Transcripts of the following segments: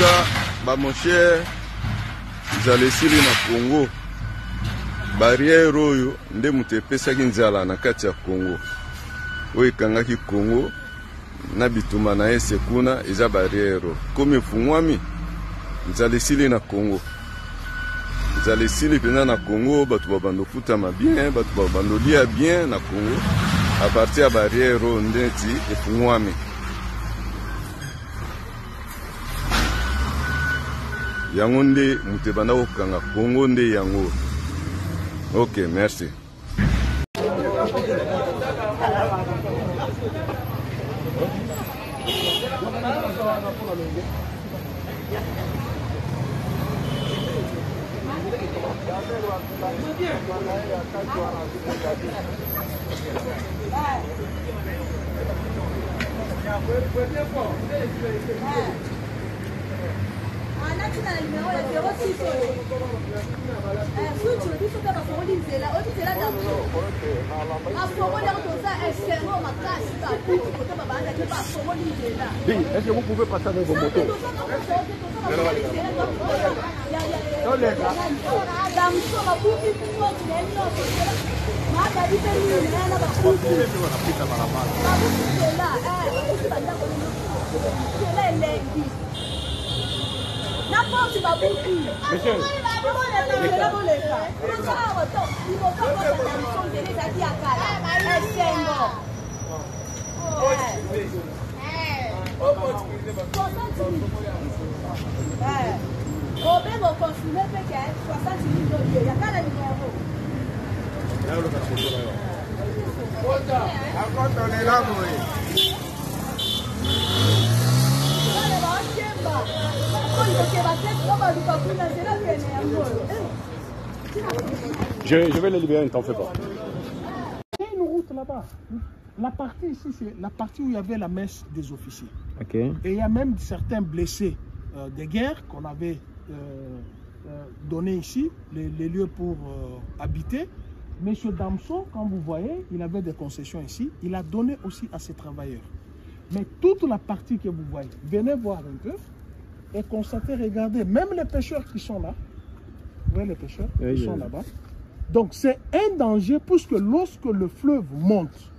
tuka ba mon cher zalesili na Congo barrière oyo nde mutepesaki nzala na kati ya Congo oyo ekangaki Congo na bituma na ese kuna eza barrière komi efungwami nzalesili na Congo nzalesili pena na Congo batu babando futama bien batu babando lia bien na Congo a partir ya barrière oyo ndeti efungwami yango nde mutebanda kokanga Congo nde yango. Ok, merci. Est-ce que vous pouvez passer avec vos motos? Je vais les libérer, ne t'en fais pas. Il y a une route là-bas. La partie ici, c'est la partie où il y avait la messe des officiers. Okay. Et il y a même certains blessés de guerre qu'on avait donné ici, les lieux pour habiter. Monsieur Damso, quand vous voyez, il avait des concessions ici. Il a donné aussi à ses travailleurs. Mais toute la partie que vous voyez, venez voir un peu et constatez, regardez, même les pêcheurs qui sont là, vous voyez les pêcheurs qui sont là-bas. Donc c'est un danger puisque lorsque le fleuve monte,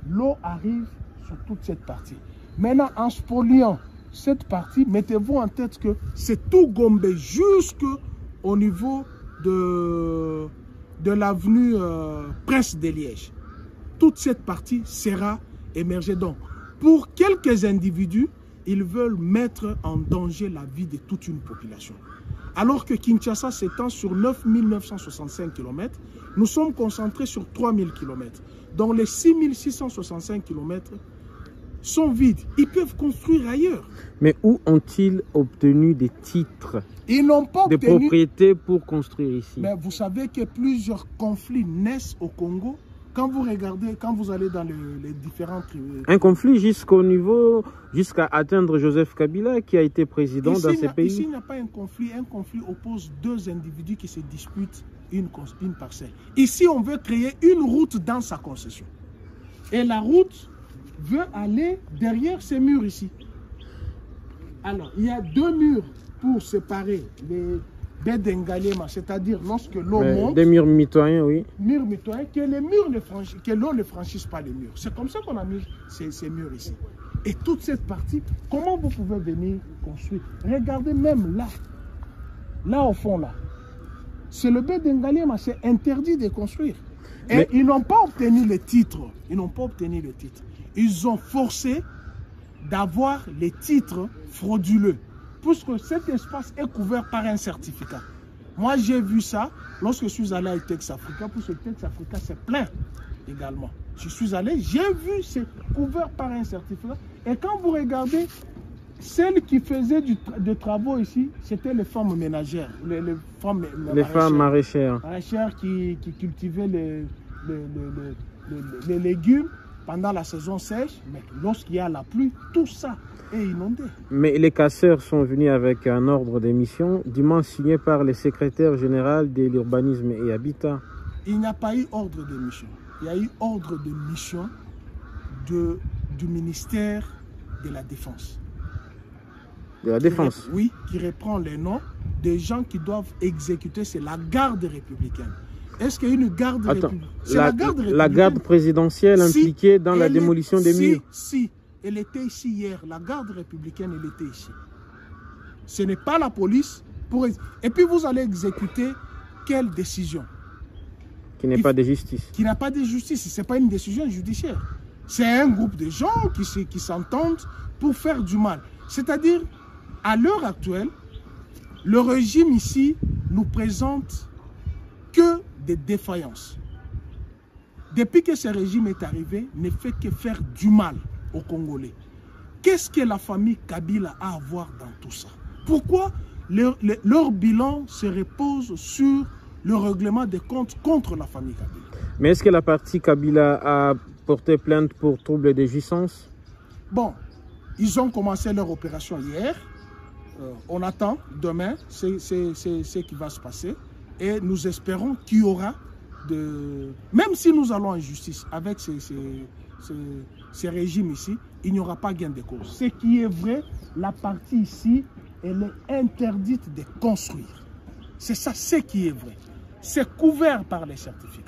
l'eau arrive sur toute cette partie. Maintenant, en spoliant cette partie, mettez-vous en tête que c'est tout Gombe jusqu'au niveau de l'avenue Prince de Liège. Toute cette partie sera émergée. Donc, pour quelques individus, ils veulent mettre en danger la vie de toute une population. Alors que Kinshasa s'étend sur 9 965 km, nous sommes concentrés sur 3 000 km. Donc les 6 665 km sont vides. Ils peuvent construire ailleurs. Mais où ont-ils obtenu des titres? Ils n'ont pas obtenu des propriétés pour construire ici. Mais vous savez que plusieurs conflits naissent au Congo. Quand vous regardez, quand vous allez dans les différentes... Un conflit jusqu'au niveau, jusqu'à atteindre Joseph Kabila qui a été président dans ces pays. Ici, il n'y a pas un conflit. Un conflit oppose deux individus qui se disputent une parcelle. Ici, on veut créer une route dans sa concession. Et la route veut aller derrière ces murs ici. Alors, il y a deux murs pour séparer les Bédengalema, c'est-à-dire lorsque l'eau monte. Des murs mitoyens, oui. Murs mitoyens, que l'eau ne franchisse pas les murs. C'est comme ça qu'on a mis ces murs ici. Et toute cette partie, comment vous pouvez venir construire? Regardez même là, là au fond là. C'est le Bédengalema, c'est interdit de construire. Et ils n'ont pas obtenu le titre. Ils n'ont pas obtenu le titre. Ils ont forcé d'avoir les titres frauduleux. Puisque cet espace est couvert par un certificat. Moi, j'ai vu ça lorsque je suis allé à Tex Africa, puisque Tex Africa, c'est plein également. Je suis allé, j'ai vu, c'est couvert par un certificat. Et quand vous regardez, celles qui faisaient des travaux ici, c'était les femmes ménagères, les femmes maraîchères. Maraîchères qui cultivaient les légumes pendant la saison sèche, mais lorsqu'il y a la pluie, tout ça est inondé. Mais les casseurs sont venus avec un ordre de mission, dûment signé par le secrétaire général de l'urbanisme et habitat. Il n'y a pas eu ordre de mission. Il y a eu ordre de mission du ministère de la Défense. De la défense. Oui, qui reprend les noms des gens qui doivent exécuter, c'est la garde républicaine. Est-ce qu'il y a une garde républicaine? C'est la garde républicaine. La garde présidentielle impliquée dans la démolition des murs. Si, elle était ici hier. La garde républicaine, elle était ici. Ce n'est pas la police. Et puis vous allez exécuter quelle décision? Qui n'est pas de justice. Qui n'a pas de justice. Ce n'est pas une décision judiciaire. C'est un groupe de gens qui s'entendent pour faire du mal. C'est-à-dire, à l'heure actuelle, le régime ici nous présente que des défaillances. Depuis que ce régime est arrivé, ne fait que faire du mal aux Congolais. Qu'est-ce que la famille Kabila a à voir dans tout ça? Pourquoi leur bilan se repose sur le règlement des comptes contre la famille Kabila? Mais est-ce que la partie Kabila a porté plainte pour trouble de jouissance? Bon, ils ont commencé leur opération hier. On attend demain ce qui va se passer. Et nous espérons qu'il y aura même si nous allons en justice avec ces régimes ici, il n'y aura pas gain de cause. Ce qui est vrai, la partie ici, elle est interdite de construire. C'est ça ce qui est vrai. C'est couvert par les certificats.